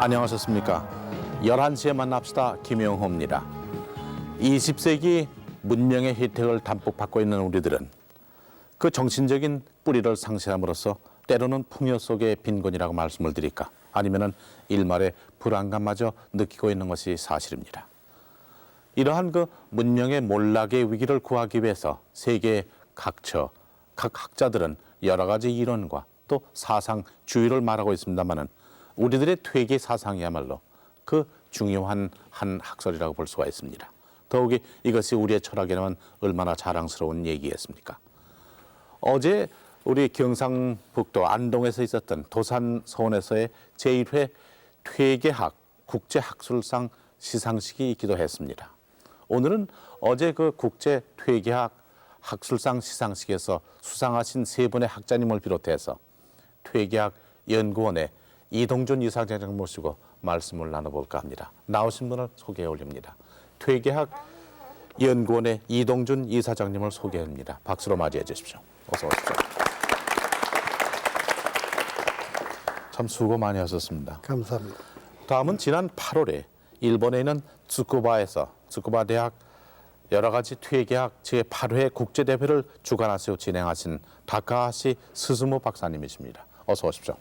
안녕하셨습니까? 11시에 만납시다. 김영호입니다. 20세기 문명의 혜택을 담뿍 받고 있는 우리들은 그 정신적인 뿌리를 상실함으로써 때로는 풍요 속의 빈곤이라고 말씀을 드릴까? 아니면은 일말의 불안감마저 느끼고 있는 것이 사실입니다. 이러한 그 문명의 몰락의 위기를 구하기 위해서 세계 각처, 각 학자들은 여러 가지 이론과 또 사상 주의를 말하고 있습니다만은 우리들의 퇴계 사상이야말로 그 중요한 한 학설이라고 볼 수가 있습니다. 더욱이 이것이 우리의 철학에는 얼마나 자랑스러운 얘기겠습니까? 어제 우리 경상북도 안동에서 있었던 도산서원에서의 제1회 퇴계학 국제학술상 시상식이 있기도 했습니다. 오늘은 어제 그 국제 퇴계학 학술상 시상식에서 수상하신 세 분의 학자님을 비롯해서 퇴계학 연구원의 이동준 이사장을 모시고 말씀을 나눠볼까 합니다. 나오신 분을 소개해 올립니다. 퇴계학 연구원의 이동준 이사장님을 소개합니다. 박수로 맞이해 주십시오. 어서 오십시오. 참 수고 많이 하셨습니다. 감사합니다. 다음은 지난 8월에 일본에 있는 츠쿠바 대학 여러 가지 퇴계학 제8회 국제대회를 주관하시고 진행하신 다카하시 스즈무 박사님이십니다. 어서 오십시오.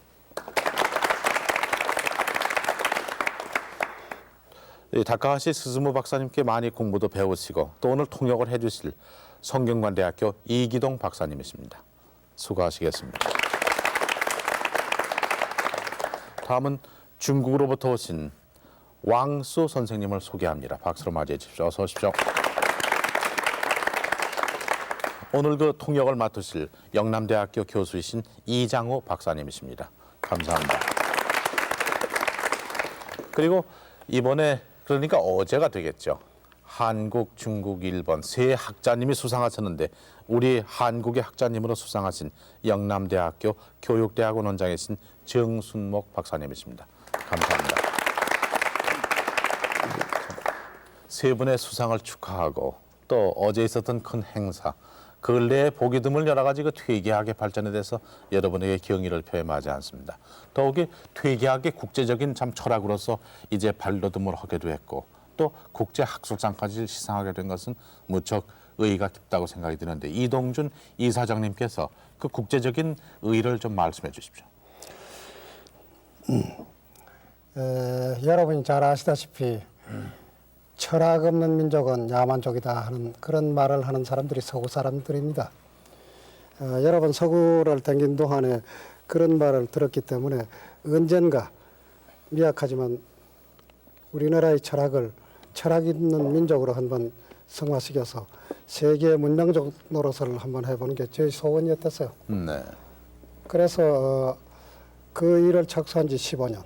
다카하시 스즈무 박사님께 많이 공부도 배우시고 또 오늘 통역을 해주실 성균관대학교 이기동 박사님이십니다. 수고하시겠습니다. 다음은 중국으로부터 오신 왕수 선생님을 소개합니다. 박수로 맞이해 주십시오. 어서 오십시오. 오늘 그 통역을 맡으실 영남대학교 교수이신 이장호 박사님이십니다. 감사합니다. 그리고 이번에 그러니까 어제가 되겠죠. 한국, 중국, 일본 세 학자님이 수상하셨는데 우리 한국의 학자님으로 수상하신 영남대학교 교육대학원 원장이신 정순목 박사님이십니다. 감사합니다. 세 분의 수상을 축하하고 또 어제 있었던 큰 행사 근래에 보기 드물 여러 가지 그 퇴계학의 발전에 대해서 여러분에게 경의를 표하지 않습니다. 더욱이 퇴계학의 국제적인 참 철학으로서 이제 발돋움을 하게도 했고 또 국제학술상까지 시상하게 된 것은 무척 의의가 깊다고 생각이 드는데 이동준 이사장님께서 그 국제적인 의의를 좀 말씀해 주십시오. 여러분이 잘 아시다시피 철학 없는 민족은 야만족이다 하는 그런 말을 하는 사람들이 서구 사람들입니다. 여러분 서구를 댕긴 동안에 그런 말을 들었기 때문에 언젠가 미약하지만 우리나라의 철학을 철학 있는 민족으로 한번 성화시켜서 세계 문명적 노릇을 한번 해보는 게 제 소원이었어요. 네. 그래서 그 일을 착수한 지 15년.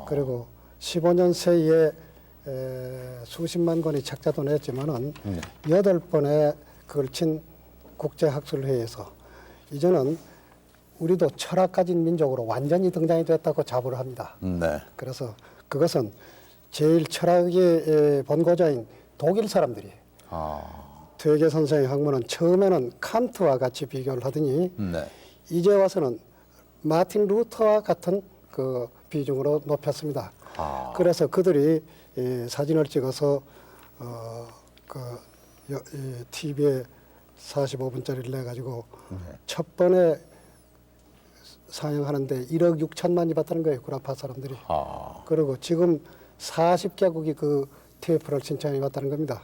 그리고 15년 사이에 수십만 권의 책자도 냈지만은 8번에 걸친 국제학술회의에서 이제는 우리도 철학 가진 민족으로 완전히 등장이 됐다고 자부를 합니다. 네. 그래서 그것은 제일 철학의 본고자인 독일 사람들이 퇴계 선생의 학문은 처음에는 칸트와 같이 비교를 하더니 이제 와서는 마틴 루터와 같은 그 비중으로 높였습니다. 그래서 그들이 사진을 찍어서 TV에 45분짜리를 내가지고 첫 번에 상영하는데 1억 6천만이 봤다는 거예요. 구라파 사람들이. 그리고 지금 40개국이 그 테이프를 신청해 왔다는 겁니다.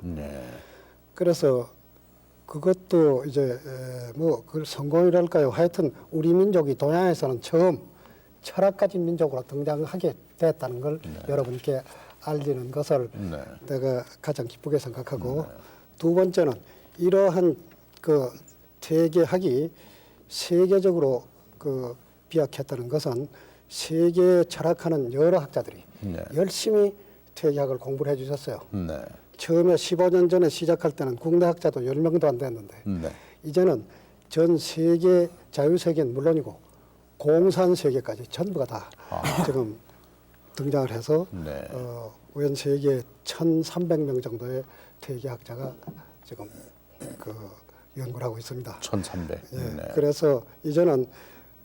그래서 그것도 이제 뭐 그걸 성공이랄까요. 하여튼 우리 민족이 동양에서는 처음 철학 가진 민족으로 등장하게 됐다는 걸 여러분께 알리는 것을 내가 가장 기쁘게 생각하고 두 번째는 이러한 그 퇴계학이 세계적으로 그 비약했다는 것은 세계에 철학하는 여러 학자들이 열심히 퇴계학을 공부를 해주셨어요. 처음에 15년 전에 시작할 때는 국내 학자도 10명도 안 됐는데 이제는 전 세계 자유세계는 물론이고 공산세계까지 전부가 다 지금 등장을 해서 우연 세계 1,300명 정도의 퇴계학자가 지금 그 연구를 하고 있습니다. 1,300. 예, 그래서 이제는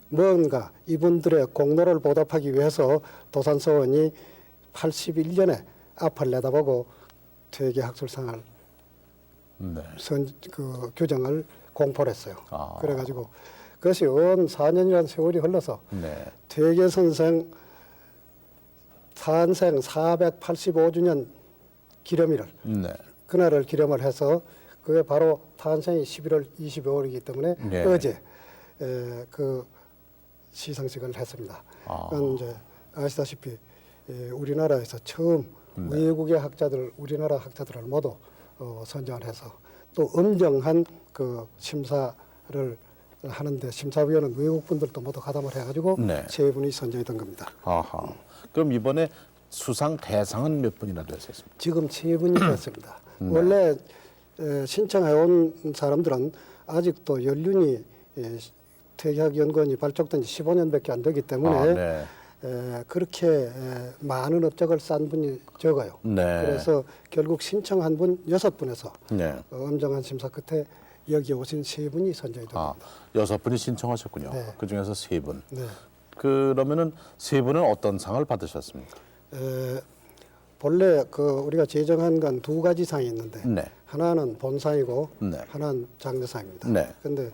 뭔가 이분들의 공로를 보답하기 위해서 도산서원이 81년에 앞을 내다보고 퇴계 학술상을 네. 규정을 공포를 했어요. 아. 그래가지고 그것이 온 4년이라는 세월이 흘러서 네. 퇴계 선생 탄생 485주년 기념일을 네. 그날을 기념을 해서 그게 바로 탄생이 11월 25일이기 때문에 네. 어제 그 시상식을 했습니다. 아. 그건 이제 아시다시피 우리나라에서 처음 외국의 학자들, 우리나라 학자들을 모두 선정을 해서 또 엄정한 그 심사를 하는데 심사위원은 외국 분들도 모두 가담을 해가지고 네. 세 분이 선정이 된 겁니다. 아하. 그럼 이번에 수상 대상은 몇 분이나 되셨습니까? 지금 세 분이 됐습니다. 원래 신청해온 사람들은 아직도 연륜이 퇴계학연구원이 발족된 지 15년밖에 안 되기 때문에 네. 그렇게 많은 업적을 쌓은 분이 적어요. 네. 그래서 결국 신청한 분 6분에서 네. 엄정한 심사 끝에 여기 오신 세 분이 선정이 됩니다. 6분이 신청하셨군요. 네. 그 중에서 3분. 네. 그러면은 3분은 어떤 상을 받으셨습니까? 본래 우리가 제정한 건 두 가지 상이 있는데 네. 하나는 본상이고 네. 하나는 장려상입니다. 네. 그런데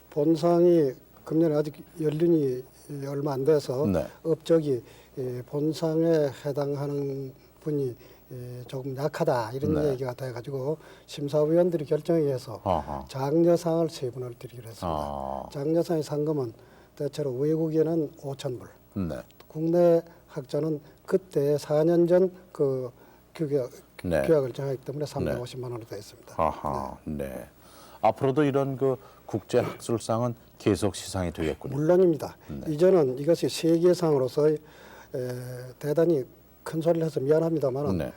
본상이 금년에 아직 연륜이 얼마 안 돼서 네. 업적이 본상에 해당하는 분이 조금 약하다 이런 네. 얘기가 돼가지고 심사위원들이 결정에 의해서 아하. 장려상을 세 분을 드리기로 했습니다. 아. 장려상의 상금은 대체로 외국인은 5,000불, 네. 국내 학자는 그때 4년 전 그 네. 규약을 정했기 때문에 350만 원으로 되어 있습니다. 아하. 네. 앞으로도 이런 그 국제 학술상은 계속 시상이 되겠군요. 물론입니다. 이제는 이것이 세계상으로서 대단히 큰 소리를 해서 미안합니다만 네.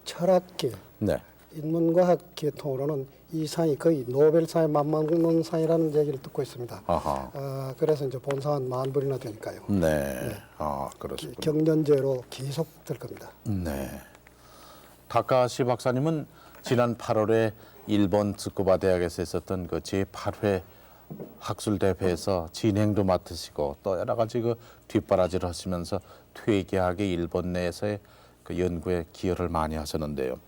철학계, 네. 인문과학 계통으로는 이 상이 거의 노벨상에 맞먹는 상이라는 얘기를 듣고 있습니다. 아하. 그래서 이제 본상은 10,000불이나 되니까요. 네. 아, 그렇군요. 경년제로 계속 될 겁니다. 네. 다카시 박사님은 지난 8월에 일본 츠쿠바 대학에서 있었던 그 제8회 학술 대회에서 진행도 맡으시고 또 여러 가지 그 뒷바라지를 하시면서 퇴계학의 일본 내에서의 그 연구에 기여를 많이 하셨는데요.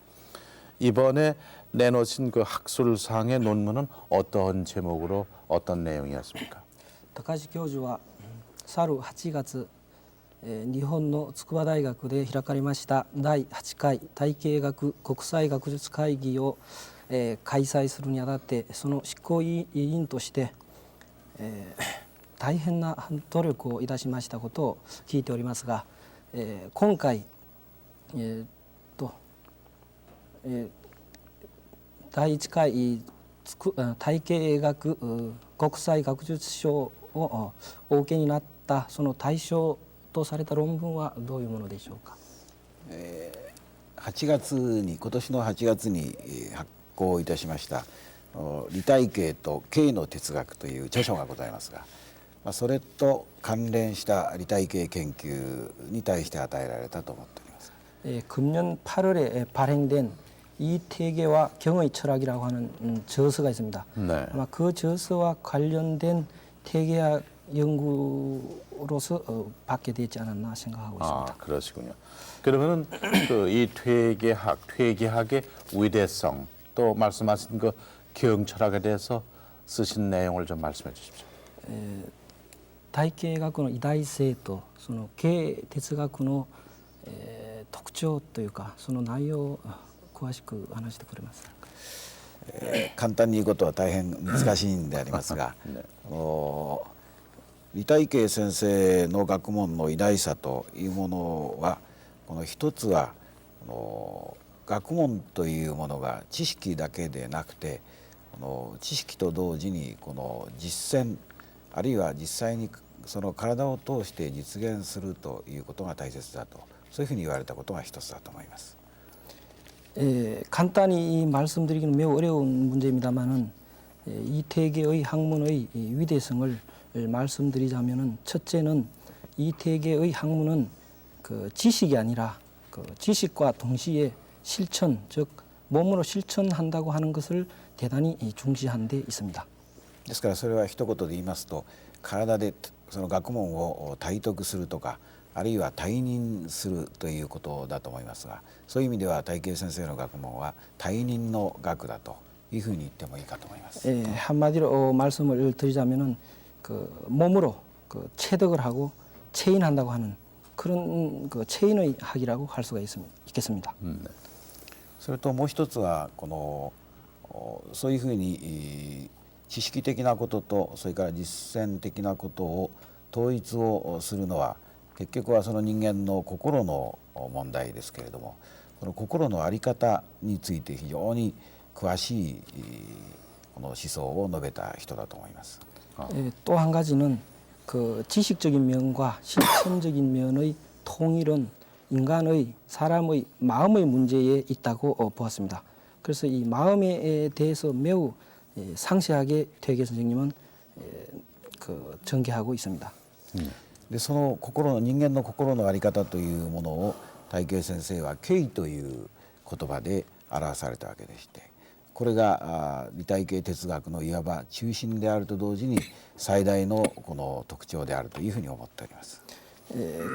이번에 내놓으신 그 학술상의 논문은 어떤 제목으로 어떤 내용이었습니까? 高橋教授は去る8月、日本の筑波大学で開かれました第8回体系学国際学術会議を、開催するにあたってその執行委員として、大変な努力をいたしましたことを聞いておりますが、今回、第1回体系学国際学術賞をお受けになったその対象とされた論文はどういうものでしょうか。8月に今年の8月に発行いたしました「利体系と経の哲学」という著書がございますが、それと関連した利体系研究に対して与えられたと思っております。 금년 8월에 발행된 이태계와 경의 철학이라고 하는 저서가 있습니다. 네. 아마 그 저서와 관련된 태계학 연구로서 받게 되지 않았나 생각하고 있습니다. 아, 그러시군요. 그러면은 그 이 퇴계학의 위대성 또 말씀하신 그 경철학에 대해서 쓰신 내용을 좀 말씀해 주십시오. 体系学の偉大性とその経哲学の、特徴というかその内容を詳しく話してくれますか。簡単に言うことは大変難しいんでありますが、利体系先生の学問の偉大さというものはこの一つは学問というものが知識だけでなくて知識と同時にこの実践あるいは実際にその体を通して実現するということが大切だとそういうふうに言われたことが一つだと思います。 간단히 말씀드리기는 매우 어려운 문제입니다만은 이태계의 학문의 위대성을 말씀드리자면은 첫째는 이태계의 학문은 그 지식이 아니라 그 지식과 동시에 실천, 즉 몸으로 실천한다고 하는 것을 대단히 중시한 데 있습니다. ですからそれは一言で言いますと体でその学問を体得するとかあるいは退任するということだと思いますが、そういう意味では大慶先生の学問は退任の学だというふうに言ってもいいかと思います。 한마디로 말씀을 드리자면은 그 몸으로 그 체득을 하고 체인한다고 하는 그런 그 체인의 학이라고 할 수가 있겠습니다. それともう一つはこのそういうふうに知識的なこととそれから実践的なことを統一をするのは結局はその人間の心の問題ですけれども、この心の在り方について非常に詳しいこの思想を述べた人だと思います。 또 한 가지는 그 지식적인 면과 실천적인 면의 통일은 인간의 사람의 마음의 문제에 있다고 보았습니다. 그래서 이 마음에 대해서 매우 상세하게 퇴계 선생님은 그 전개하고 있습니다. でその人間の心の在り方というものを大慶先生は敬意という言葉で表されたわけでして、これが李大慶哲学のいわば中心であると同時に最大のこの特徴であるというふうに思っております。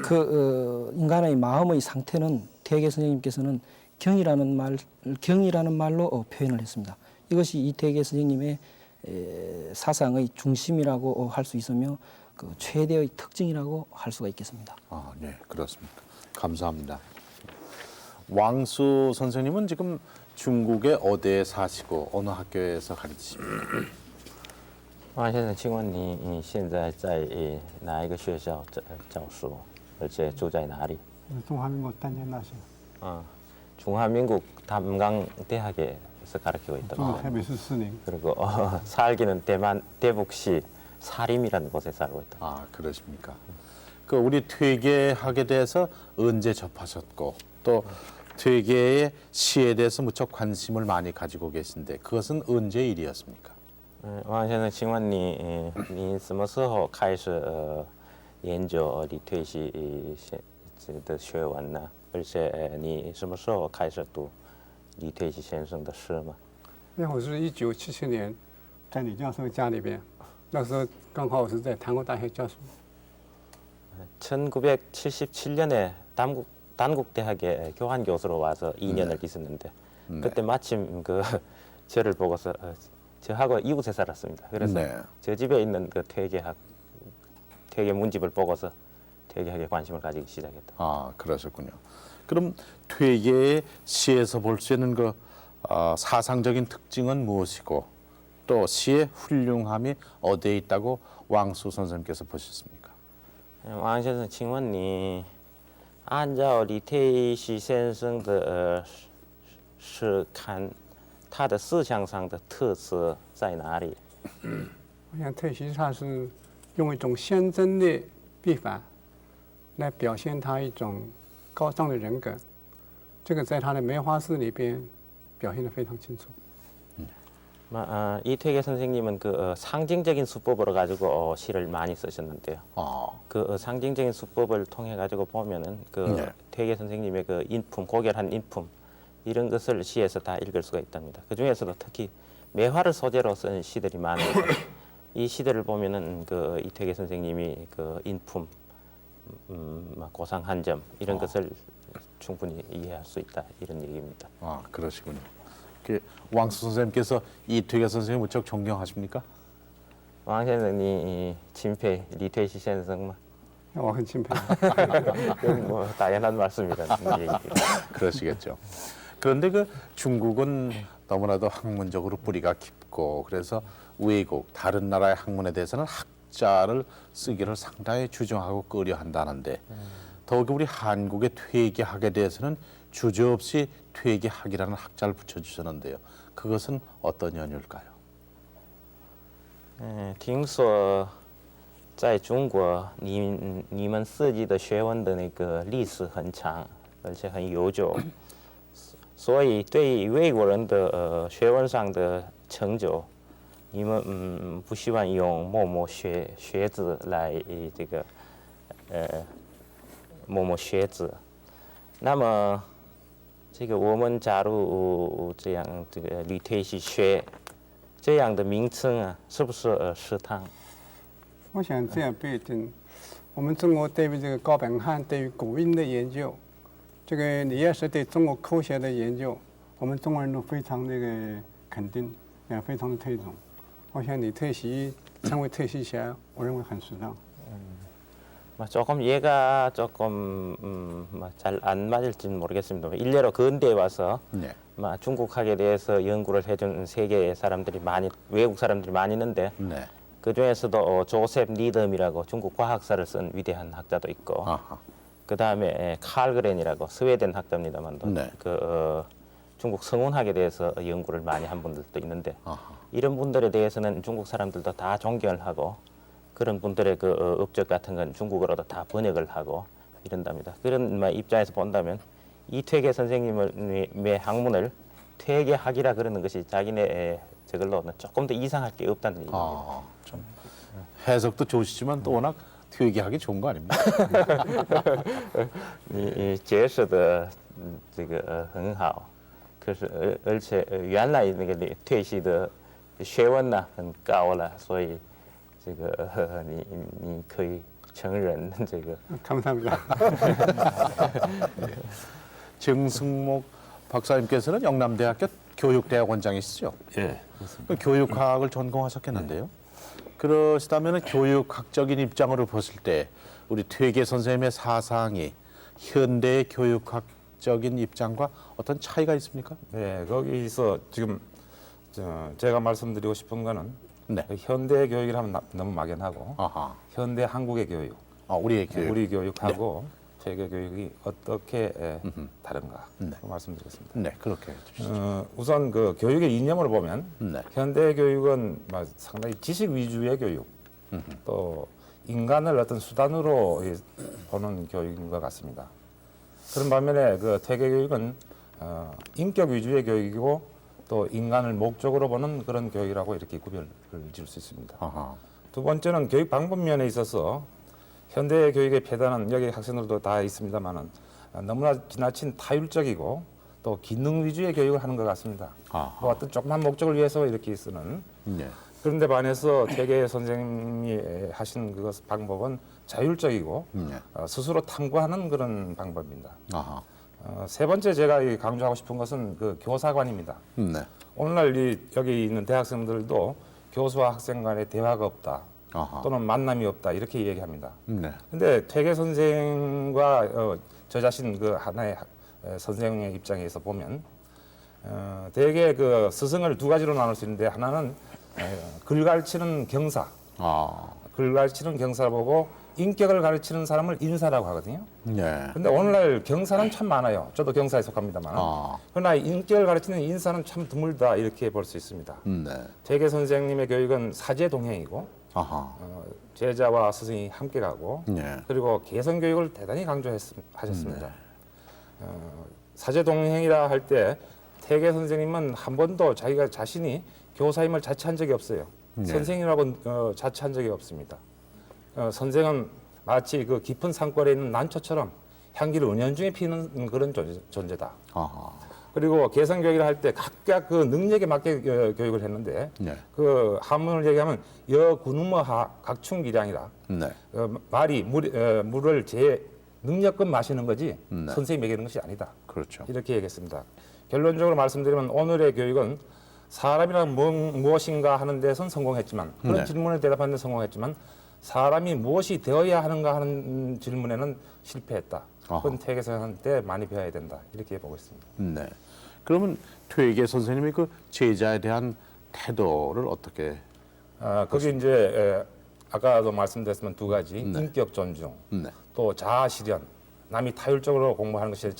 그 인간의 마음의 상태는 퇴계 선생님께서는 경이라는 말로 표현을 했습니다. 이것이 이퇴계 선생님의 사상의 중심이라고 할 수 있으며 그 최대의 특징이라고 할 수가 있겠습니다. 아, 네, 그렇습니다. 감사합니다. 왕수 선생님은 지금 중국의 어디에 사시고 어느 학교에서 가르치십니까? 王先生，请问你现在在哪一个学校教书，而且住在哪里？ 중화민국 단연나시 중화민국 담강대학에서 가르치고 있다고. 해비수스님 그리고 살기는 대북시 사림이라는 곳에 살고 있다. 아, 그러십니까? 그 우리 퇴계학에 대해서 언제 접하셨고 또 퇴계의 시에 대해서 무척 관심을 많이 가지고 계신데 그것은 언제 일이었습니까? 王先生，请问你什么时候开始研究李退系的学问呢？而且你什么时候开始读李退系先生的诗吗？那会是1977年，在李教授家里边，那时候刚好我是在韩国大学教书。 1977년에 단국대학에 교환 교수로 와서 2년을 있었는데 그때 마침 그 저를 보고서 저하고 이웃에 살았습니다. 그래서 네. 저 집에 있는 그 퇴계 문집을 보고서 퇴계학에 관심을 가지기 시작했다. 아, 그러셨군요. 그럼 퇴계의 시에서 볼 수 있는 그 사상적인 특징은 무엇이고 또 시의 훌륭함이 어디에 있다고 왕수 선생님께서 보셨습니까? 王先生，请问你按照李退系先生的诗看，他的思想上的特色在哪里？ 我想退席他是用一种先真的笔法来表现他一种高尚的人格，这个在他的梅花诗里边表现得非常清楚。 이퇴계 선생님은 그 상징적인 수법으로 가지고 시를 많이 쓰셨는데요. 그 상징적인 수법을 통해 가지고 보면은 그 네. 퇴계 선생님의 그 인품, 고결한 인품 이런 것을 시에서 다 읽을 수가 있답니다. 그 중에서도 특히 매화를 소재로 쓴 시들이 많은데 이 시들을 보면은 그 이퇴계 선생님이 그 인품, 고상 한 점 이런 것을 충분히 이해할 수 있다 이런 얘기입니다. 아, 그러시군요. 그 왕수 선생님께서 이퇴계 선생님 무척 존경하십니까? 왕 선생님 친패 리퇴시 선생만 我很钦佩。 뭐 당연한 말씀이라는 얘기죠. 그러시겠죠. 그런데 그 중국은 너무나도 학문적으로 뿌리가 깊고 그래서 외국 다른 나라의 학문에 대해서는 학자를 쓰기를 상당히 주정하고 꺼려한다는데 더욱이 우리 한국의 퇴계학에 대해서는 주저없이 퇴계학이라는 학자를 붙여주셨는데요. 그것은 어떤 연유일까요? 听说在中国你们设计的学问的那个历史很长，而且很悠久，所以对于外国人的学问上的成就，你们不希望用某某学子来这个某某学子，那么这个我们假如这样这个李退系学这样的名称啊，是不是适当？我想这样不一定。我们中国对于这个高本汉对于古音的研究，这个你要是对中国科学的研究，我们中国人都非常那个肯定，也非常的推崇。我想你退席成为退席侠，我认为很适当。 조금 얘가 조금 잘 안 맞을지는 모르겠습니다. 일례로 근대에 와서 네. 중국학에 대해서 연구를 해준 세계 사람들이 많이 외국 사람들이 많이 있는데 네. 그 중에서도 조셉 니덤이라고 중국 과학사를 쓴 위대한 학자도 있고 아하. 그 다음에 칼그렌이라고 스웨덴 학자입니다만도 네. 중국 성운학에 대해서 연구를 많이 한 분들도 있는데 아하. 이런 분들에 대해서는 중국 사람들도 다 존경을 하고 그런 분들의 업적 같은 건 중국어로도 다 번역을 하고 이런답니다. 그런 입장에서 본다면 이퇴계 선생님의 학문을 퇴계학이라 그러는 것이 자기네 저걸로는 조금 더 이상할 게 없다는 얘기입니다. 아, 좀 해석도 좋으시지만 또 워낙 퇴계하기 좋은 거 아닙니까? 你解释的这个很好，可是而且原来那个退系的学问呢很高了，所以这个你可以承认这个。 감사합니다. 정승목 박사님께서는 영남대학교 교육대학원장이시죠? 예. 그 교육학을 전공하셨겠는데요. 그러시다면 교육학적인 입장으로 봤을 때 우리 퇴계 선생님의 사상이 현대의 교육학적인 입장과 어떤 차이가 있습니까? 네, 거기서 지금 제가 말씀드리고 싶은 거는 네. 현대 교육을 하면 너무 막연하고 아하. 현대 한국의 교육, 우리의 교육. 우리 교육하고 퇴계 교육이 어떻게 다른가 네. 그 말씀드리겠습니다. 네, 그렇게 해주시죠. 우선 그 교육의 이념을 보면 네. 현대 교육은 상당히 지식 위주의 교육, 또 인간을 어떤 수단으로 보는 교육인 것 같습니다. 그런 반면에 그 퇴계 교육은 인격 위주의 교육이고 또 인간을 목적으로 보는 그런 교육이라고 이렇게 구별을 지을 수 있습니다. 아하. 두 번째는 교육 방법 면에 있어서 현대 교육의 폐단은 여기 학생들도 다 있습니다만은 너무나 지나친 타율적이고 또 기능 위주의 교육을 하는 것 같습니다. 아하. 뭐 어떤 조그만 목적을 위해서 이렇게 쓰는. 네. 그런데 반해서 퇴계 선생님이 하신 그 방법은 자율적이고 네. 스스로 탐구하는 그런 방법입니다. 아하. 세 번째 제가 강조하고 싶은 것은 그 교사관입니다. 네. 오늘날 여기 있는 대학생들도 교수와 학생 간의 대화가 없다. 아하. 또는 만남이 없다 이렇게 얘기합니다. 네. 근데 퇴계 선생과 저 자신 그 하나의 선생의 입장에서 보면 대개 그 스승을 두 가지로 나눌 수 있는데 하나는 글 가르치는 경사, 아. 글 가르치는 경사를 보고 인격을 가르치는 사람을 인사라고 하거든요. 네. 근데 오늘날 경사는 참 많아요. 저도 경사에 속합니다만. 아. 그러나 인격을 가르치는 인사는 참 드물다 이렇게 볼 수 있습니다. 네. 퇴계 선생님의 교육은 사제 동행이고 아하. 제자와 스승이 함께 가고 네. 그리고 개성 교육을 대단히 강조하셨습니다. 사제 동행이라 할 때 퇴계 선생님은 한 번도 자기가 자신이 교사임을 자처한 적이 없어요. 네. 선생이라고 자처한 적이 없습니다. 선생은 마치 그 깊은 산골에 있는 난초처럼 향기를 은연중에 피우는 그런 존재다. 아하. 그리고 개성 교육을 할 때 각각 그 능력에 맞게 교육을 했는데 네. 그 한문을 얘기하면 여군무하 각충기량이라 네. 말이 물을 제 능력껏 마시는 거지 네. 선생이 먹이는 것이 아니다. 그렇죠. 이렇게 얘기했습니다. 결론적으로 말씀드리면 오늘의 교육은 사람이란 무엇인가 하는 데선 성공했지만 그런 네. 질문에 대답하는 데 성공했지만 사람이 무엇이 되어야 하는가 하는 질문에는 실패했다. 그건 퇴계선생한테 많이 배워야 된다. 이렇게 보고 있습니다. 네. 그러면 퇴계 선생님이 그 제자에 대한 태도를 어떻게? 거기 이제 아까도 말씀드렸지만 두 가지 인격 존중, 네. 또 자아 실현. 남이 타율적으로 공부하는 것이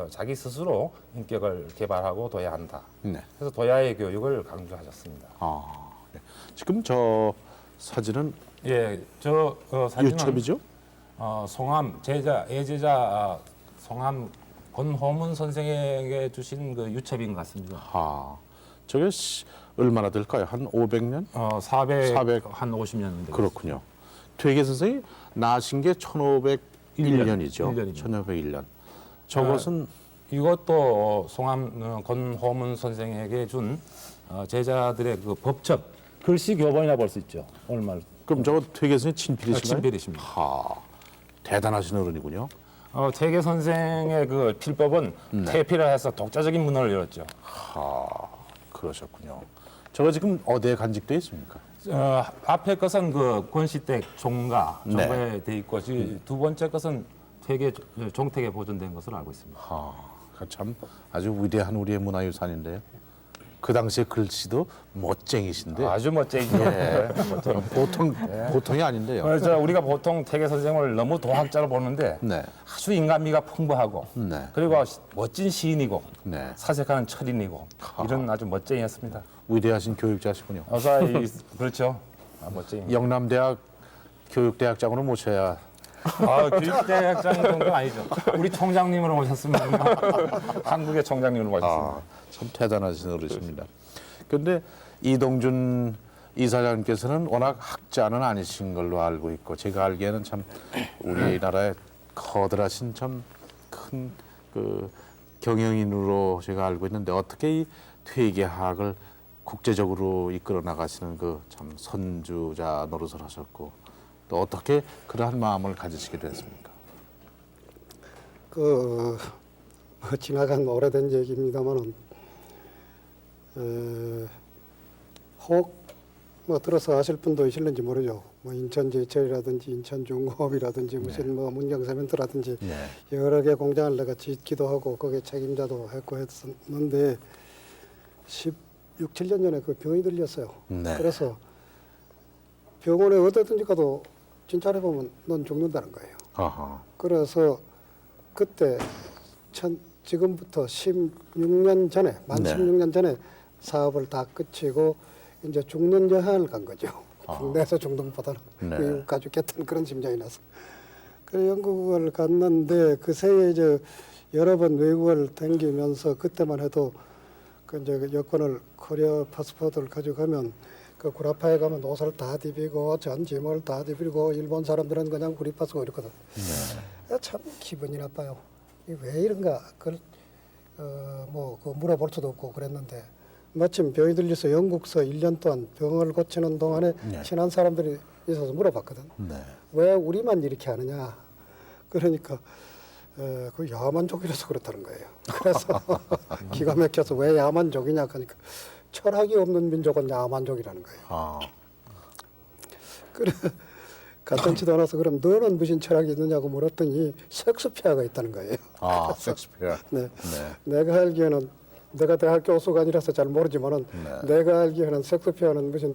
자기 스스로 인격을 개발하고 둬야 한다. 네. 그래서 도야의 교육을 강조하셨습니다. 아. 네. 지금 저 사진은 예, 저 사진은 유첩이죠? 송암 예제자 송암 권호문 선생에게 주신 그 유첩인 것 같습니다. 아. 저게 얼마나 될까요? 한 500년? 400, 400. 한 50년 그렇군요. 퇴계 선생이 나신 게 1501년이죠. 1년이죠. 1501년. 저것은 이것도 송암 권호문 선생에게 준 제자들의 그 법첩 글씨 교본이라 볼 수 있죠. 오늘날 그럼 저거 퇴계 선생님 친필이신가요? 친필이십니다. 하, 대단하신 어른이군요. 퇴계 선생의 그 필법은 퇴필을 해서 독자적인 문헌을 열었죠. 하, 그러셨군요. 저거 지금 어디에 간직되어 있습니까? 앞에 것은 그 권시댁 종가 네. 정부에 돼 있고 두 번째 것은 퇴계 종택에 보존된 것으로 알고 있습니다. 하, 참 아주 위대한 우리의 문화유산인데요. 그 당시에 글씨도 멋쟁이신데 아주 멋쟁이죠. 보통이 아닌데요. 그래서 우리가 보통 퇴계 선생을 너무 도학자로 보는데 네. 아주 인간미가 풍부하고 네. 그리고 멋진 시인이고 네. 사색하는 철인이고 이런 아주 멋쟁이였습니다. 위대하신 교육자시군요. 그렇죠. 멋쟁이. 영남대학 교육대학장으로 모셔야 교육대학장 정도는 아니죠. 우리 총장님으로 모셨습니다. 한국의 총장님으로 모셨습니다. 참 대단하신 어르십니다. 그런데 이동준 이사장님께서는 워낙 학자는 아니신 걸로 알고 있고 제가 알기에는 참 우리나라의 커다라신 참 큰 그 경영인으로 제가 알고 있는데 어떻게 이 퇴계학을 국제적으로 이끌어 나가시는 그 참 선주자 노릇을 하셨고 또 어떻게 그러한 마음을 가지시게 됐습니까? 뭐 지나간 오래된 얘기입니다만은 혹 뭐 들어서 아실 분도 있을는지 모르죠. 뭐 인천제철이라든지 인천중공업이라든지 무슨 뭐 문경세멘트라든지 네. 여러 개 공장을 내가 짓기도 하고 거기에 책임자도 했고 했었는데 16, 7년 전에 그 병이 들렸어요. 네. 그래서 병원에 어디든지 가도 진찰해 보면 넌 죽는다는 거예요. 아하. 그래서 그때 지금부터 16년 전에 만 네. 16년 전에 사업을 다 끝이고 이제 죽는 여행을 간 거죠. 국내에서 중동보다는 네. 미국 가죽했던 그런 심정이 나서. 그래 영국을 갔는데 그 새에 이제 여러 번 외국을 다니면서 그때만 해도 그 이제 여권을 코리아 파스포르트를 가져가면 그 구라파에 가면 옷을 다 디비고 전 짐을 다 디비고 일본 사람들은 그냥 구리파 쓰고 이랬거든. 참 기분이 나빠요. 왜 이런가 그걸 그 물어볼 수도 없고 그랬는데 마침 병이 들려서 영국서 1년 동안 병을 고치는 동안에 친한 사람들이 있어서 물어봤거든. 네. 왜 우리만 이렇게 하느냐. 그러니까 그 야만족이라서 그렇다는 거예요. 그래서 기가 막혀서 왜 야만족이냐 하니까 철학이 없는 민족은 야만족이라는 거예요. 아. 그래 갔던지도 않아서 그럼 너는 무슨 철학이 있느냐고 물었더니 섹스피어가 있다는 거예요. 아, 섹스피어. 네. 내가 알기에는 내가 대학 교수가 아니라서 잘 모르지만은 내가 알기에는 섹스피어는 무슨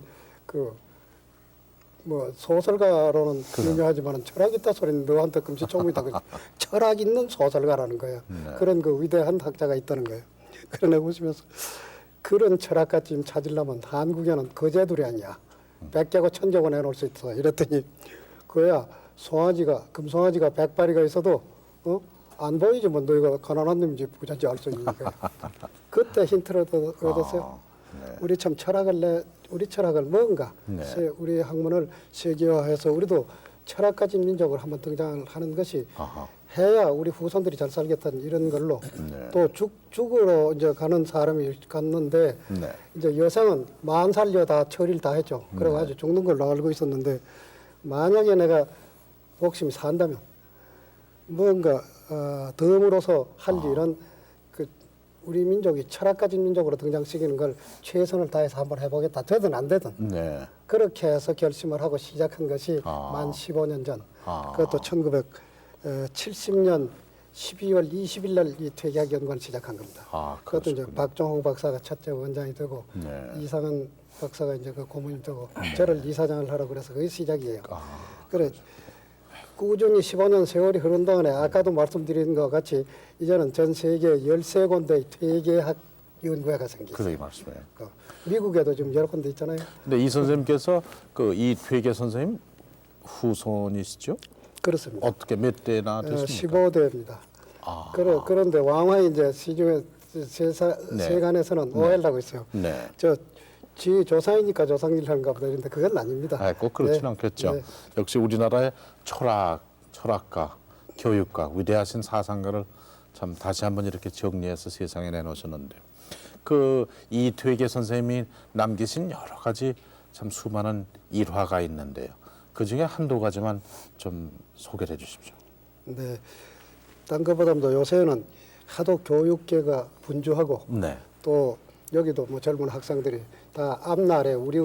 뭐 소설가로는 유명하지만은 철학 있다 소리는 너한테 금시초문이다. 철학 있는 소설가라는 거야. 그런 그 위대한 학자가 있다는 거예요. 그러네 웃으면서 그런 철학가 지금 찾으려면 한국에는 거제들이 아니야. 100개고 1000개고 내놓을 수 있어. 이랬더니 그야 송아지가 금송아지가 100마리가 있어도 안 보이지 뭐 너희가 가난한 놈인지 부자인지 알 수 있는 거야. 그때 힌트를 얻었어요. 우리 참 우리 철학을 뭔가 우리 학문을 세계화해서 우리도 철학 가진 민족을 한번 등장을 하는 것이 해야 우리 후손들이 잘 살겠다는 이런 걸로 또 죽으러 이제 가는 사람이 갔는데 이제 여성은 40살려 다 처리를 다 했죠. 그래가지고 죽는 걸로 알고 있었는데 만약에 내가 목숨이 산다면 뭔가 덤으로서 할 일은 그 우리 민족이 철학 가진 민족으로 등장시키는 걸 최선을 다해서 한번 해보겠다. 되든 안 되든 그렇게 해서 결심을 하고 시작한 것이 만 15년 전 그것도 1970년 12월 20일 날 이 퇴계학 연구원을 시작한 겁니다. 그것도 이제 박종홍 박사가 첫째 원장이 되고 이상은 박사가 이제 그 고문이 되고 저를 이사장을 하라고 그래서 그게 시작이에요. 그래 꾸준히 15년 세월이 흐른 동안에 아까도 말씀드린 것 같이 이제는 전 세계 13군데의 퇴계학 연구회가 생겼어요. 그러게 말씀해요. 미국에도 지금 여러 군데 있잖아요. 근데 이 선생님께서 그 이 퇴계 선생님 후손이시죠? 그렇습니다. 어떻게 몇 대나 됐습니까? 15대입니다. 그런데 왕화의 이제 시중에 세간에서는 오해를 하고 있어요. 지 조상이니까 조상일 하는가 보다 이런데 그건 아닙니다. 꼭 그렇진 않겠죠. 역시 우리나라의 철학가, 교육가, 위대하신 사상가를 참 다시 한번 이렇게 정리해서 세상에 내놓으셨는데 그 이 퇴계 선생님이 남기신 여러 가지 참 수많은 일화가 있는데요. 그 중에 한두 가지만 좀 소개를 해주십시오. 네, 딴 것보다도 요새는 하도 교육계가 분주하고 네. 또 여기도 뭐 젊은 학생들이 다 앞날에 우리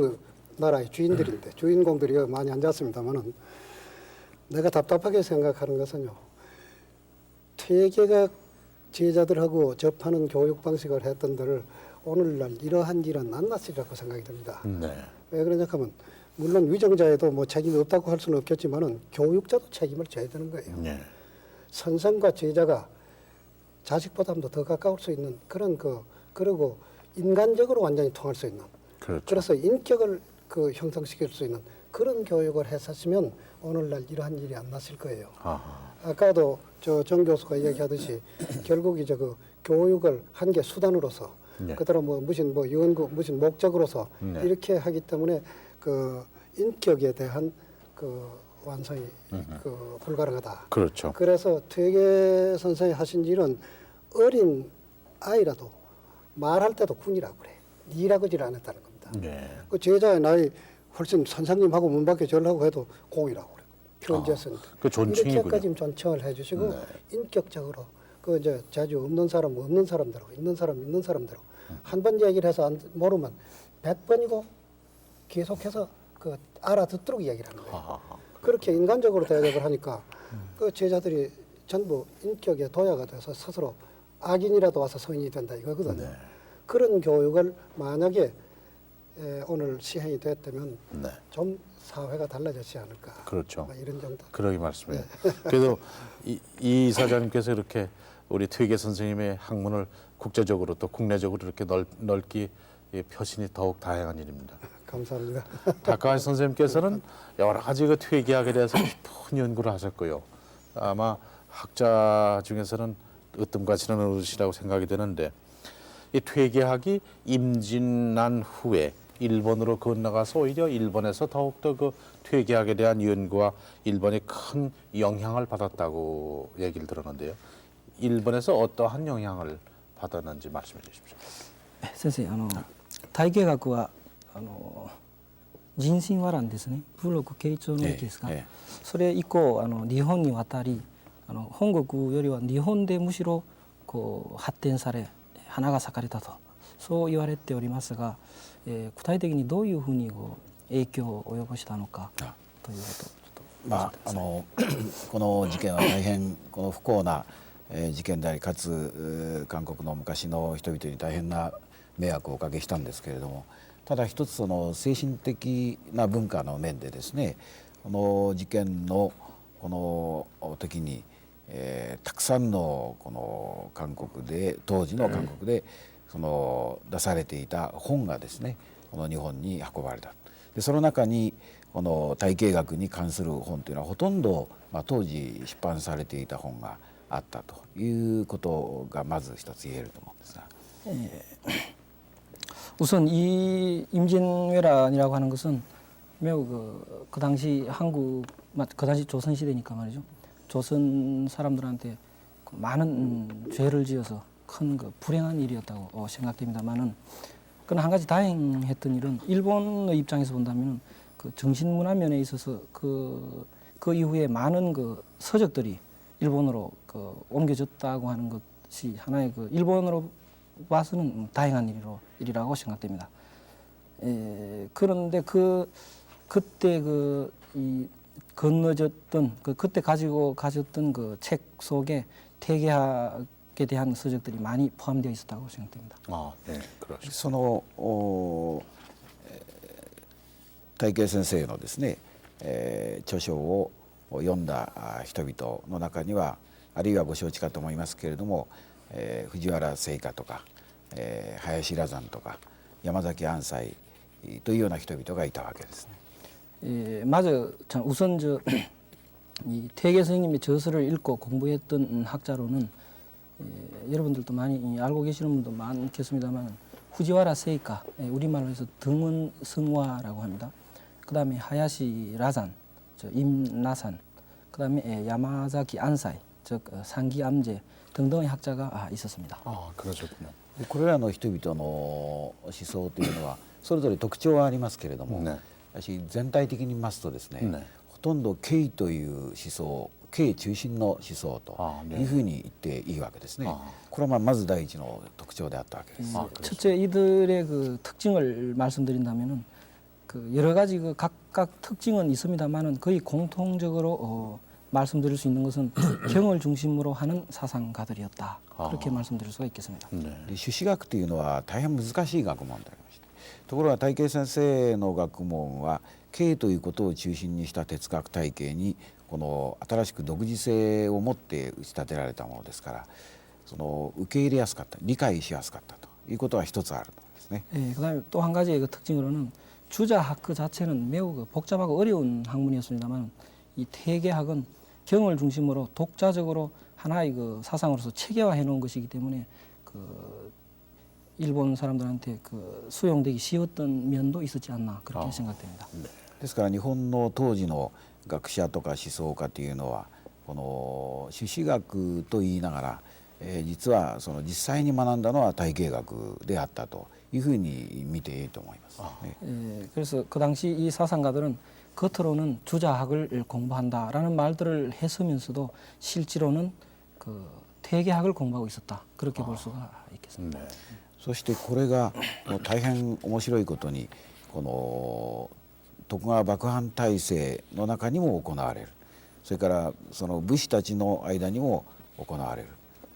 나라의 주인들인데 주인공들이 여기 많이 앉았습니다만은 내가 답답하게 생각하는 것은요. 퇴계가 제자들하고 접하는 교육 방식을 했던들 오늘날 이러한 일은 안 났으리라고 생각이 듭니다. 네. 왜 그러냐 하면 물론 위정자에도 뭐 책임이 없다고 할 수는 없겠지만은 교육자도 책임을 져야 되는 거예요. 네. 선생과 제자가 자식보다도 더 가까울 수 있는 그런 그리고 인간적으로 완전히 통할 수 있는 그렇죠. 그래서 인격을 형성시킬 수 있는 그런 교육을 했었으면 오늘날 이러한 일이 안 났을 거예요. 아하. 아까도 정 교수가 얘기하듯이 결국 이제 그 교육을 한 개 수단으로서 네. 그대로 무슨 연구 무슨 목적으로서 네. 이렇게 하기 때문에 그 인격에 대한 완성이 불가능하다. 그렇죠. 그래서 퇴계 선생이 하신 일은 어린 아이라도 말할 때도 군이라고 그래. 니라고질 안 했다는 겁니다. 네. 그 제자의 나이 훨씬 선생님하고 문 밖에 절하고 해도 공이라고 그래. 편지에 쓰는데. 그 존칭이군요. 이렇게까지 존칭을 해주시고 네. 인격적으로 그 이제 자주 없는 사람 없는 사람대로 있는 사람 있는 사람대로 한 번 얘기를 해서 모르면 100번이고 계속해서 알아듣도록 얘기를 하는 거예요. 아하. 그렇게 인간적으로 대접을 하니까 그 제자들이 전부 인격에 도야가 돼서 스스로 악인이라도 와서 성인이 된다 이거거든요. 네. 그런 교육을 만약에 오늘 시행이 됐다면 네. 좀 사회가 달라졌지 않을까. 그렇죠. 뭐 이런 정도. 그러게 말씀이에요. 그래도 이 이사장님께서 이렇게 우리 퇴계 선생님의 학문을 국제적으로 또 국내적으로 이렇게 넓기 표신이 더욱 다양한 일입니다. 감사합니다. 다카하시 선생님께서는 여러 가지 그 퇴계학에 대해서 깊은 연구를 하셨고요. 아마 학자 중에서는 으뜸가시는 어르시라고 생각이 되는데 이 퇴계학이 임진난 후에 일본으로 건너가서 오히려 일본에서 더욱더 그 퇴계학에 대한 연구와 일본에 큰 영향을 받았다고 얘기를 들었는데요. 일본에서 어떠한 영향을 받았는지 말씀해 주십시오. 先生体系学は人心話覧ですね武禄慶長の駅ですか、それ以降日本に渡り本国よりは日本でむしろ発展され花が咲かれたとそう言われておりますが、具体的にどういうふうに影響を及ぼしたのかということをちょっと教えてください。この事件は大変不幸な事件でありかつ韓国の昔の人々に大変な迷惑をおかけしたんですけれども、ただ一つ精神的な文化の面でですね、この事件のこの時に、たくさんの韓国で当時の韓国で出されていた本がですねこの日本に運ばれた。でその中にこの体系学に関する本というのはほとんど、当時出版されていた本があったということがまず一つ言えると思うんですが、 우선 이 임진왜란이라고 하는 것은 매우 그 당시 한국 그 당시 조선 시대니까 말이죠. 조선 사람들한테 많은 죄를 지어서 큰 불행한 일이었다고 생각됩니다만은 그러나 한 가지 다행했던 일은 일본의 입장에서 본다면 그 정신문화 면에 있어서 그 이후에 많은 서적들이 일본으로 옮겨졌다고 하는 것이 하나의 일본으로 봐서는 다행한 일이라고 생각됩니다. 그런데 그때 이 건너졌던 그때 가졌던 책 속에 퇴계학에 대한 서적들이 많이 포함되어 있었다고 생각됩니다. 아, 네, 그렇죠. その大慶先生のですね、著書を読んだ人々の中にはあるいはご承知かと思いますけれども、藤原聖華とか、林羅山とか山崎安西というような人々がいたわけですね。 맞아요. 우선 이 퇴계 선생님의 저서를 읽고 공부했던 학자로는 여러분들도 많이 알고 계시는 분도 많겠습니다만 후지와라 세이카, 우리말로 해서 등원성화라고 합니다. 그 다음에 하야시 라산, 임나산, 그 다음에 야마자키 안사이, 즉 상기암제 등등의 학자가 있었습니다. 아, 그러셨군요. これらの人々の思想というのはそれぞれ特徴はありますけれども、ね私全体的に見ますとですね、ねほとんど経という思想、経中心の思想というふうに言っていいわけですね。これはまず第一の特徴であったわけです。 첫째 이들의 그 특징을 말씀드린다면은 그 여러 가지 그 각각 특징은 있습니다만은 거의 공통적으로 말씀드릴 수 있는 것은 경을 중심으로 하는 사상가들이었다. 그렇게 말씀드릴 수가 있겠습니다. で朱子学というのは大変難しい学問でありました。ところが大慶先生の学問は経ということを中心にした哲学体系にこの新しく独自性を持って打ち立てられたものですから、その受け入れやすかった、理解しやすかったということは一つあると思いますね。 예, 그다음에 또 한 가지의 그 특징으로는 주자학 그 자체는 매우 그 복잡하고 어려운 학문이었습니다만 이 태계학은 경을 중심으로 독자적으로 하나의 그 사상으로서 체계화해 놓은 것이기 때문에 그 일본 사람들한테 그 수용되기 쉬웠던 면도 있었지 않나 그렇게 생각됩니다. ですから日本の当時の学者とか思想家というのはこの朱子学と言いながら、実はその実際に学んだのは体系学であったというふうに見ていいと思います、ね。 예, 그래서 그 당시 이 사상가들은 겉으로는 주자학을 공부한다라는 말들을 했으면서도 실제로는 그 태계학을 공부하고 있었다 그렇게 볼 수가 있겠습니다. そしてこれが大変面白いことにこの徳川幕藩体制の中にも行われる、それからその武士たちの間にも行われる、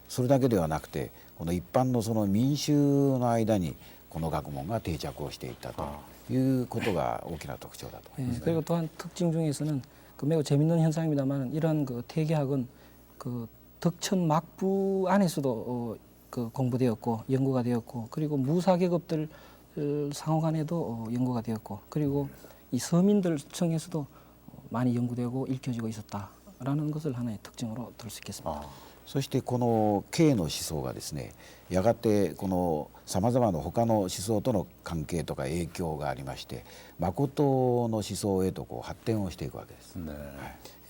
それだけではなくてこの一般のその民衆の間にこの学問が定着をしていったということが大きな特徴だと思います。 그리고 또한 특징 중에서는 그 매우 재밌는 현상입니다만 이런 그 태계학은 그 덕천 막부 안에서도 그 공부되었고 연구가 되었고 그리고 무사 계급들 상호 간에도 연구가 되었고 그리고 이 서민들 층에서도 많이 연구되고 읽혀지고 있었다라는 것을 하나의 특징으로 들 수 있겠습니다. そしてこの経の思想がですね、やがてこのさまざまな他の思想との関係とか影響がありまして、誠の思想へとこう発展をしていくわけです。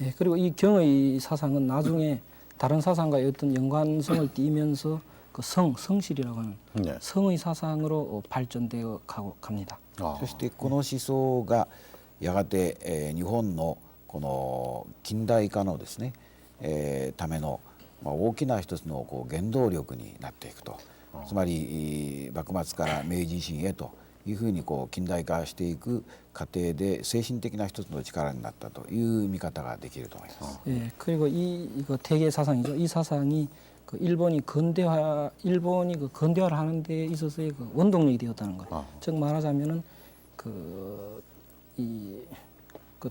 예, 그리고 이 경의 사상은 나중에 다른 사상과의 어떤 연관성을 띠면서 그 성실이라고 하는 네. 성의 사상으로 발전되어 갑니다. そしてこの思想がやがて、日本のこの近代化のですね、ための大きな一つのこう原動力になっていくと、つまり幕末から明治維新へというふうにこう近代化していく過程で精神的な一つの力になったという見方ができると思います。 예, 그리고 이거 태계 사상이죠. 이 사상이 그 일본이 그 근대화를 하는 데 있어서의 그 원동력이 되었다는 것. 즉 말하자면은 그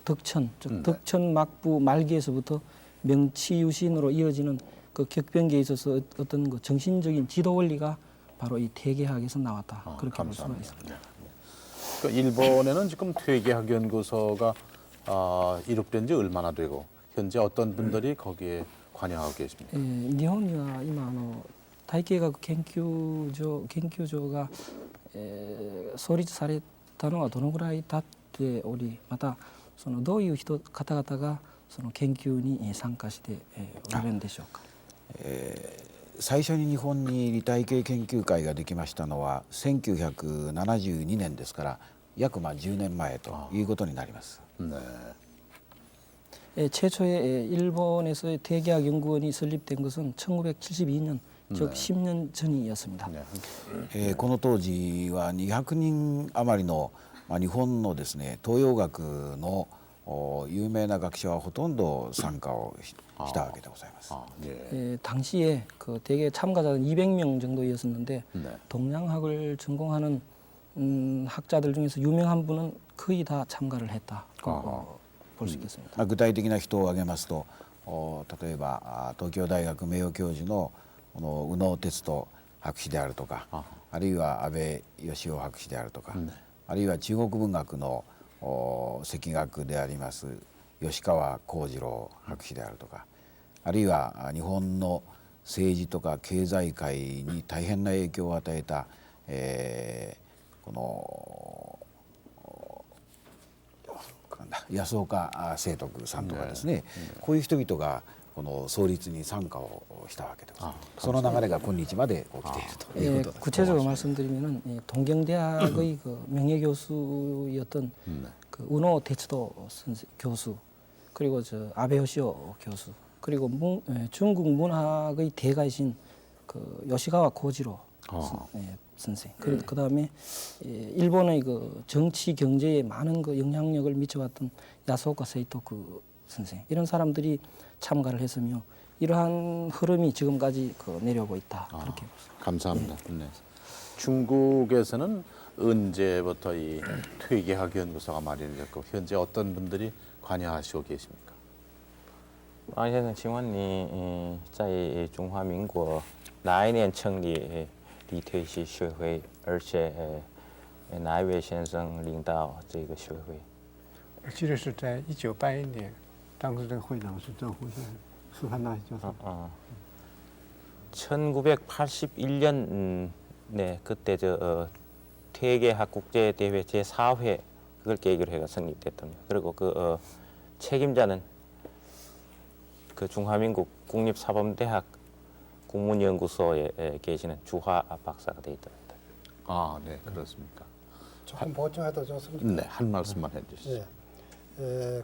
덕천, 즉 덕천 막부 말기에서부터 명치유신으로 이어지는 그 격변기에 있어서 어떤 그 정신적인 지도 원리가 바로 이 태계학에서 나왔다. 그렇게 볼 수가 있습니다. 그 일본에는 지금 퇴계학 연구소가 이룩된 지 얼마나 되고 현재 어떤 분들이 거기에 관여하고 계십니까? 日本には今体系学研究所が、創立されたのはどのぐらい経っており、またそのどういう方々がその研究に参加しておられるんでしょうか。最初に日本に体系研究会ができましたのは1972年ですから約10年前ということになります。 최초의 일본에서의 태계학 연구원이 설립된 것은 1972년, 즉 10년 전이었습니다. この当時は200人余りの日本のですね東洋学の有名な学者はほとんど参加をしたわけでございます。 당시에 그 대개 참가자는 200명 정도였었는데 동양학을 전공하는 학자들 중에서 유명한 분은 거의 다 참가를 했다. 볼 수 있겠습니다. 具体的な人を挙げますと、例えば東京大学名誉教授の宇野哲人博士であるとか、あるいは安倍義雄博士であるとか、あるいは中国文学の碩学であります吉川幸次郎博士であるとか、あるいは日本の政治とか経済界に大変な影響を与えた、この安岡清徳さんとかですね、こういう人々がこの創立に参加をしたわけです。その流れが今日まで起きているという 예, ことです。 구체적으로 말씀드리면은 동경대학의 그 명예 교수였던 그 운호 대치도 교수 그리고 저 아베 요시오 교수 그리고 중국 문학의 대가이신 그 요시가와 고지로 선생 그리고 그 다음에 일본의 그 정치 경제에 많은 그 영향력을 미쳐왔던 야스오카 세이토쿠 선생 이런 사람들이 참가를 했으며 이러한 흐름이 지금까지 그 내려오고 있다 그렇게 보습니다. 감사합니다. 네. 중국에서는 언제부터 이 퇴계학 연구소가 마련이 됐고 현재 어떤 분들이 관여하시고 계십니까? 王先生，请问你在中华民国哪一年成立力推系学会，而且哪一位先生领导这个学会？ 我记得是在1981年，当时这个会长是郑湖先生，斯潘纳西教授。 1981년 네 그때 저 퇴계학 국제 대회 제 4회 그걸 계기로 해가 성립됐답니다. 그리고 그 책임자는 그 중화민국 국립사범대학 국문연구소에 계시는 주화 박사가 되어 있답니다. 아, 네, 그렇습니까? 조금 보충해도 좋습니다. 네, 한 말씀만 해주시죠.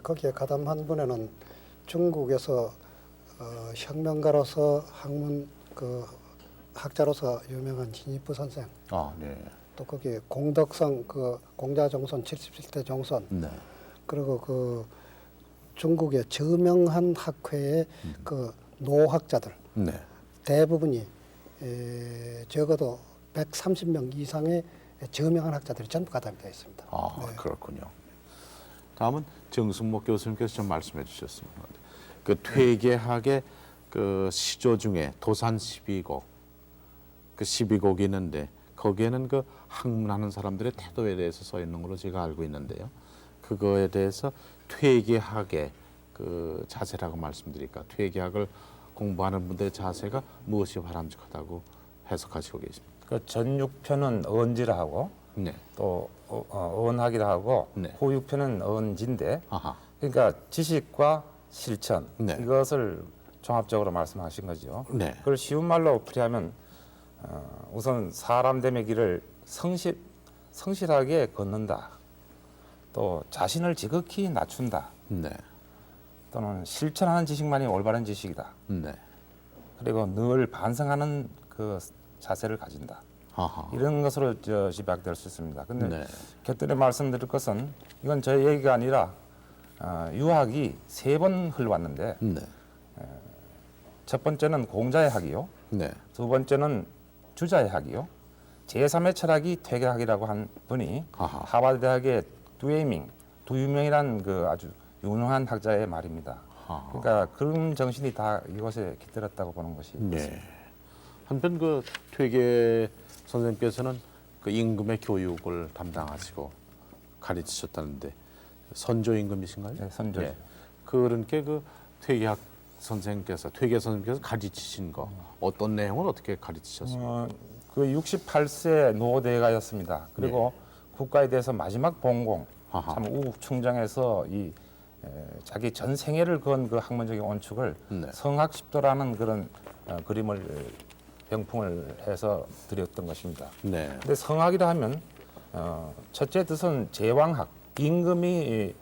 거기에 가담한 분에는 중국에서 혁명가로서 학문 그 학자로서 유명한 진입부 선생, 아, 네. 또 거기에 공덕성 그 공자정선 77대 정선, 네. 그리고 그 중국의 저명한 학회의 그 노학자들 네. 대부분이 적어도 130명 이상의 저명한 학자들이 전부 가담이 되어 있습니다. 아, 그렇군요. 다음은 정승목 교수님께서 좀 말씀해 주셨습니다. 그 퇴계학의 그 시조 중에 도산 12곡, 그 12곡이 있는데 거기에는 그 학문하는 사람들의 태도에 대해서 써 있는 걸로 제가 알고 있는데요. 그거에 대해서 퇴계학의 그 자세라고 말씀드릴까? 퇴계학을 공부하는 분들의 자세가 무엇이 바람직하다고 해석하시고 계십니까? 그 전육편은 언지라 하고 네. 또 언학이라 하고 네. 후육편은 언지인데 아하. 그러니까 지식과 실천 네. 이것을 종합적으로 말씀하신 거죠. 네. 그걸 쉬운 말로 풀이하면 우선 사람됨의 길을 성실하게 걷는다. 또 자신을 지극히 낮춘다. 네. 또는 실천하는 지식만이 올바른 지식이다. 네. 그리고 늘 반성하는 그 자세를 가진다. 아하. 이런 것으로 집약될 수 있습니다. 근데 네. 곁들여 말씀드릴 것은 이건 저희 얘기가 아니라 유학이 3번 흘러왔는데 네. 첫 번째는 공자의 학이요. 네. 두 번째는 주자의 학이요. 제3의 철학이 퇴계학이라고 한 분이 아하. 하버드 대학의 두유명이라는 그 아주 유능한 학자의 말입니다. 아하. 그러니까 그런 정신이 다 이것에 깃들었다고 보는 것이 네. 한편 그 퇴계 선생님께서는 그 임금의 교육을 담당하시고 가르치셨다는데 선조 임금이신가요? 네, 선조죠. 예. 그러니까 그 퇴계 선생님께서 가르치신 거 어떤 내용을 어떻게 가르치셨습니까? 그 68세 노대가였습니다. 그리고 국가에 대해서 마지막 본공, 아하. 참 우국충장해서 이 자기 전 생애를 건 그 학문적인 원축을 네. 성학십도라는 그런 그림을 병풍을 해서 드렸던 것입니다. 네. 근데 성학이라 하면 첫째 뜻은 제왕학, 임금이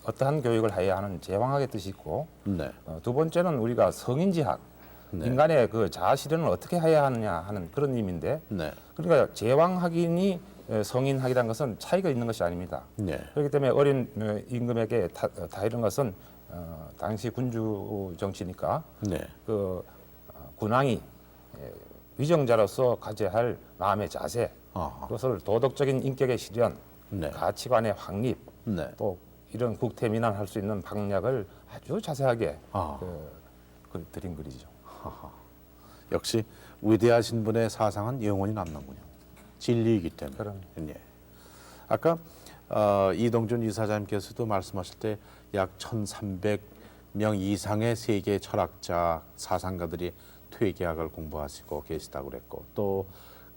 어떠한 교육을 해야 하는 제왕학의 뜻이 있고 네. 두 번째는 우리가 성인지학, 인간의 그 자아 실현을 어떻게 해야 하느냐 하는 그런 의미인데 네. 그러니까 제왕학인이 성인학이라는 것은 차이가 있는 것이 아닙니다. 네. 그렇기 때문에 어린 임금에게 다 이런 것은 당시 군주 정치니까 네. 그 군왕이 위정자로서 가져야 할 마음의 자세, 아하. 그것을 도덕적인 인격의 실현, 네. 가치관의 확립, 네. 또 이런 국태민안할 수 있는 방략을 아주 자세하게 아. 드린 글이죠. 하하. 역시 위대하신 분의 사상은 영원히 남는군요. 진리이기 때문에. 그럼. 예. 아까 이동준 이사장님께서도 말씀하실 때 약 1,300명 이상의 세계 철학자, 사상가들이 퇴계학을 공부하시고 계시다고 그랬고 또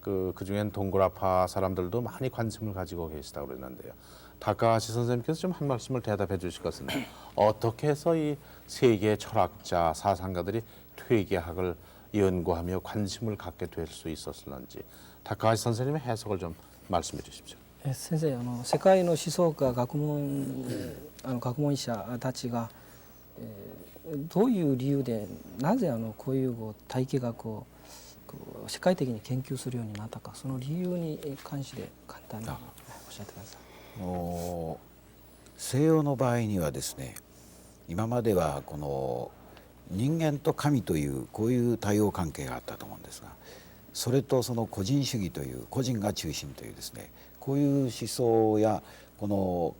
그 중엔 동그라파 사람들도 많이 관심을 가지고 계시다고 그랬는데요. 다카하시 선생님께서 좀 한 말씀을 대답해 주실 것은 어떻게 해서 이 세계 철학자, 사상가들이 퇴계학을 연구하며 관심을 갖게 될 수 있었을런지 다카하시 선생님의 해석을 좀 말씀해 주십시오. 先生世界の思想家学問学問者たちが、どういう理由でなぜこういう体系学を世界的に研究するようになったかその理由に関して簡単に教えてください。西洋の場合にはですね今まではこの人間と神というこういう対応関係があったと思うんですがそれとその個人主義という個人が中心というですねこういう思想やこの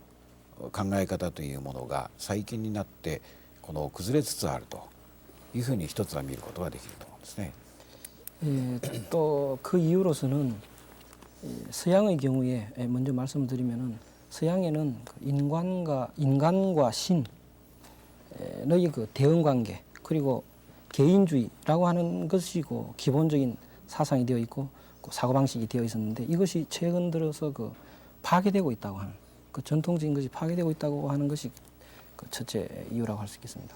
考え方というものが最近になってこの崩れつつあるというふうに一つは見ることができると思うんですね。그 이유로서는 서양의 경우에 먼저 말씀드리면은 서양에는 인간과 신의 그 대응 관계 그리고 개인주의라고 하는 것이 기본적인 사상이 되어 있고 사고 방식이 되어 있었는데 이것이 최근 들어서 파괴되고 있다고 하는 그 전통적인 것이 파괴되고 있다고 하는 것이 그 첫째 이유라고 할 수 있겠습니다.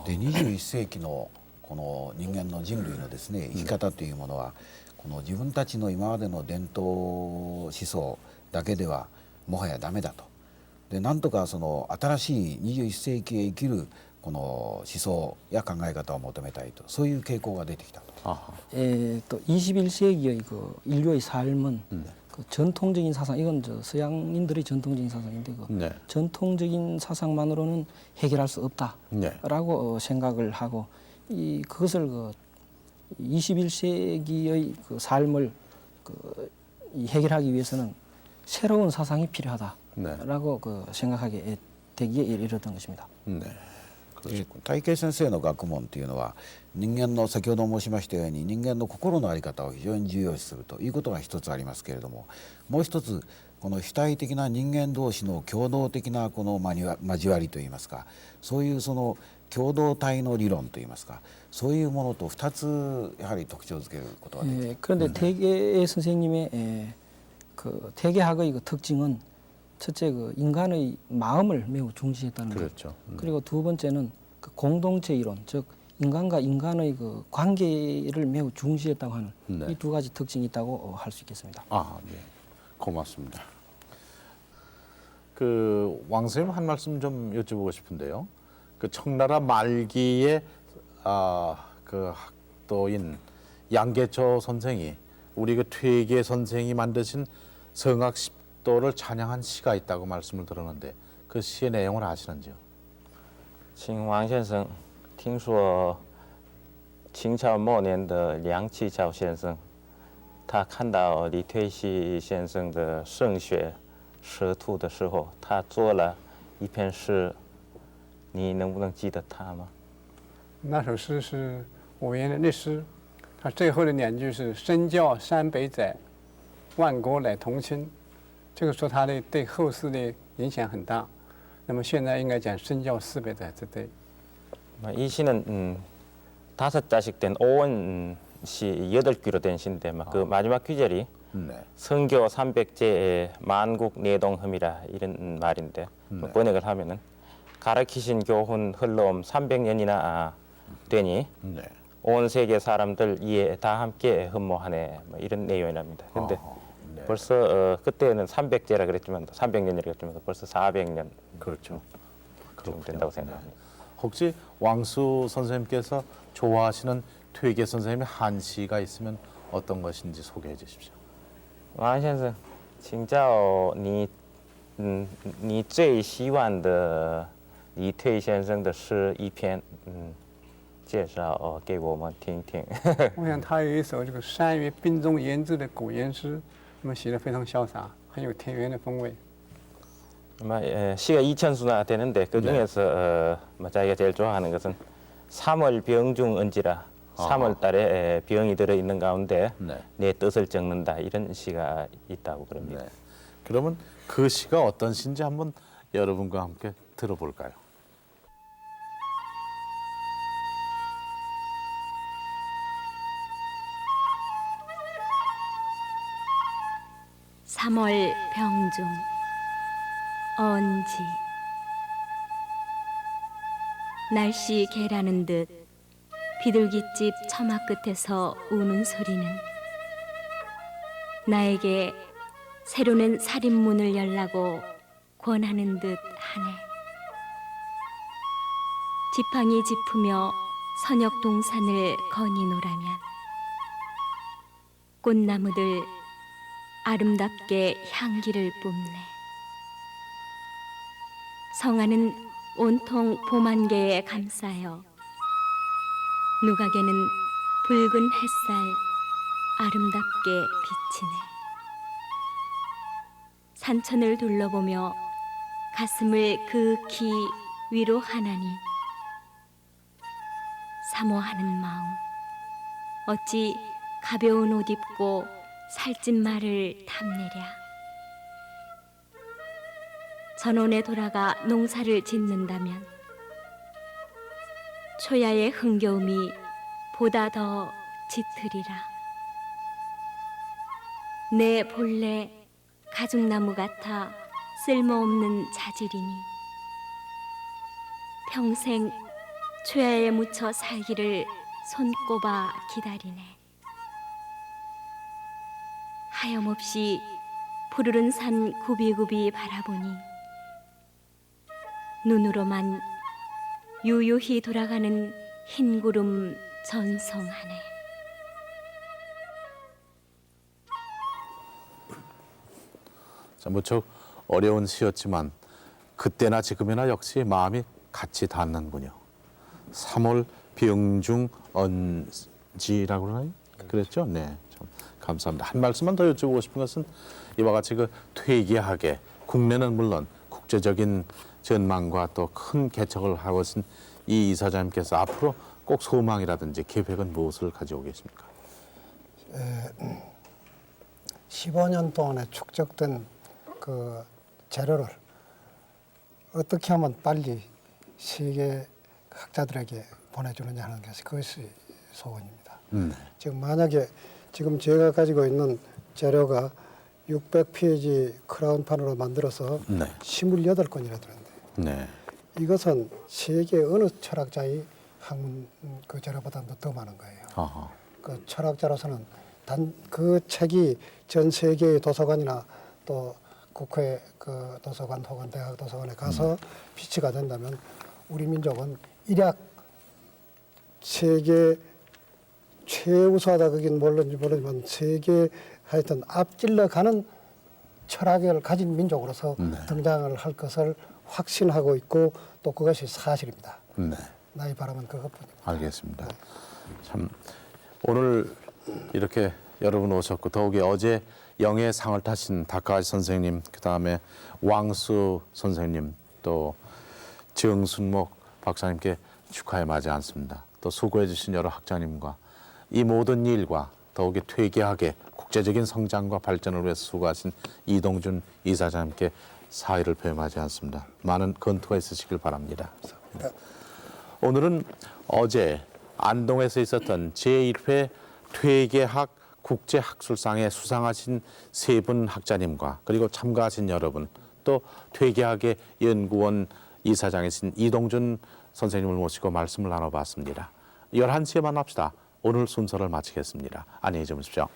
で21世紀のこの人間の人類のですね生き方というものはこの自分たちの今までの伝統思想だけではもはやダメだと。でなんとかその新しい21世紀へ生きるこの思想や考え方を求めたいとそういう傾向が出てきたと。 21세기의 그 인류의 삶은 그 전통적인 사상 이건 서양인들의 전통적인 사상인데 네. 전통적인 사상만으로는 해결할 수 없다라고 생각을 하고 그것을 21세기의 그 삶을 해결하기 위해서는 새로운 사상이 필요하다라고 생각하게 되기에 이르렀던 것입니다. 네. 大慶先生の学問というのは人間の先ほど申しましたように人間の心の在り方を非常に重要視するということが一つありますけれどももう一つこの主体的な人間同士の共同的なこの交わりといいますかそういうその共同体の理論といいますかそういうものと2つやはり特徴づけることができる。 그런데 태계 선생님의 그 태계학의 그 특징은 첫째 그 인간의 마음을 매우 중시했다는 것. 그렇죠. 그리고 두 번째는 그 공동체 이론, 즉 인간과 인간의 그 관계를 매우 중시했다고 하는 네. 이 두 가지 특징이 있다고 할 수 있겠습니다. 아, 네. 고맙습니다. 그 왕선생님 한 말씀 좀 여쭤보고 싶은데요. 그 청나라 말기에 그 학도인 양계초 선생이 우리 그 퇴계 선생이 만드신 성악 10도를 찬양한 시가 있다고 말씀을 들었는데 그 시의 내용을 아시는지요? 请王先生，听说清朝末年的梁启超先生，他看到李退熹先生的圣学舌吐的时候，他做了一篇诗，你能不能记得他吗？那首诗是五言的律诗，它最后的两句是“身教三百载，万国乃同亲”，这个说他的对后世的影响很大。那么现在应该讲身教400载之对。 이 시는 5자씩 된 오원 시 8귀로 된 시인데 그 마지막 귀절이 네. 성교 300제의 만국 내동흠이라 이런 말인데 번역을 하면은 가르치신 교훈 흘러옴 300년이나 되니 네. 온 세계 사람들 이에 다 함께 흠모하네 이런 내용이랍니다. 근데 네. 벌써 그때는 300제라 그랬지만 300년이라 그랬지만 벌써 400년 그렇죠. 좀 된다고 생각합니다. 혹시 왕수 선생님께서 좋아하시는 퇴계 선생님의 한시가 있으면 어떤 것인지 소개해 주십시오. 王先生，请教你最希望的李退先生的诗一篇，介绍给我们听听。我想他有一首这个山岳并重言志的古言诗，那么写得非常潇洒，很有田园的风味。 시가 2,000수나 되는데 그 중에서 자기가 제일 좋아하는 것은 3월 병중 은지라 3월 달에 병이 들어 있는 가운데 네. 내 뜻을 적는다 이런 시가 있다고 그럽니다. 네. 그러면 그 시가 어떤 시인지 한번 여러분과 함께 들어볼까요? (3월 병중) 언지. 날씨 개라는 듯 비둘기집 처마 끝에서 우는 소리는 나에게 새로 낸 살인문을 열라고 권하는 듯 하네. 지팡이 짚으며 선역 동산을 거니노라면 꽃나무들 아름답게 향기를 뿜네. 성안은 온통 봄 안개에 감싸여 누각에는 붉은 햇살 아름답게 비치네. 산천을 둘러보며 가슴을 극히 위로하나니 사모하는 마음 어찌 가벼운 옷 입고 살찐 말을 탐내랴. 전원에 돌아가 농사를 짓는다면 초야의 흥겨움이 보다 더 짙으리라. 내 본래 가죽나무 같아 쓸모없는 자질이니 평생 초야에 묻혀 살기를 손꼽아 기다리네. 하염없이 푸르른 산 굽이굽이 바라보니 눈으로만 유유히 돌아가는 흰 구름 전송하네. 자, 무척 어려운 시였지만 그때나 지금이나 역시 마음이 같이 닿는군요. 3월 병중 언지라고 그러나요? 그랬죠? 네, 참 감사합니다. 한 말씀만 더 여쭤보고 싶은 것은 이와 같이 그 퇴계하게 국내는 물론 국제적인 전망과 또 큰 개척을 하고 있는 이 이사장님께서 앞으로 꼭 소망이라든지 계획은 무엇을 가지고 계십니까? 15년 동안에 축적된 그 재료를 어떻게 하면 빨리 세계 학자들에게 보내주느냐 하는 것이 그것이 소원입니다. 지금 만약에 지금 제가 가지고 있는 재료가 600페이지 크라운판으로 만들어서 28권이나 되는데 네. 이것은 세계 어느 철학자의 학문 그 재료보다도 더 많은 거예요. 아하. 그 철학자로서는 단 그 책이 전 세계의 도서관이나 또 국회 그 도서관 혹은 대학 도서관에 가서 비치가 된다면 우리 민족은 일약 세계 최우수하다 그긴 모르지만 세계 하여튼 앞질러 가는 철학을 가진 민족으로서 등장을 할 것을 확신하고 있고 또 그것이 사실입니다. 네. 나의 바람은 그것뿐입니다. 알겠습니다. 참 오늘 이렇게 여러분 오셨고 더욱이 어제 영예상을 타신 다카하시 선생님, 그다음에 왕수 선생님, 또 정순목 박사님께 축하에 맞지 않습니다. 또 수고해 주신 여러 학자님과 이 모든 일과 더욱이 퇴계하게 국제적인 성장과 발전을 위해서 수고하신 이동준 이사장님께 사의를 표명하지 않습니다. 많은 건투가 있으시길 바랍니다. 오늘은 어제 안동에서 있었던 제1회 퇴계학 국제학술상에 수상하신 세 분 학자님과 그리고 참가하신 여러분, 또 퇴계학의 연구원 이사장이신 이동준 선생님을 모시고 말씀을 나눠봤습니다. 11시에 만납시다. 오늘 순서를 마치겠습니다. 안녕히 주무십시오.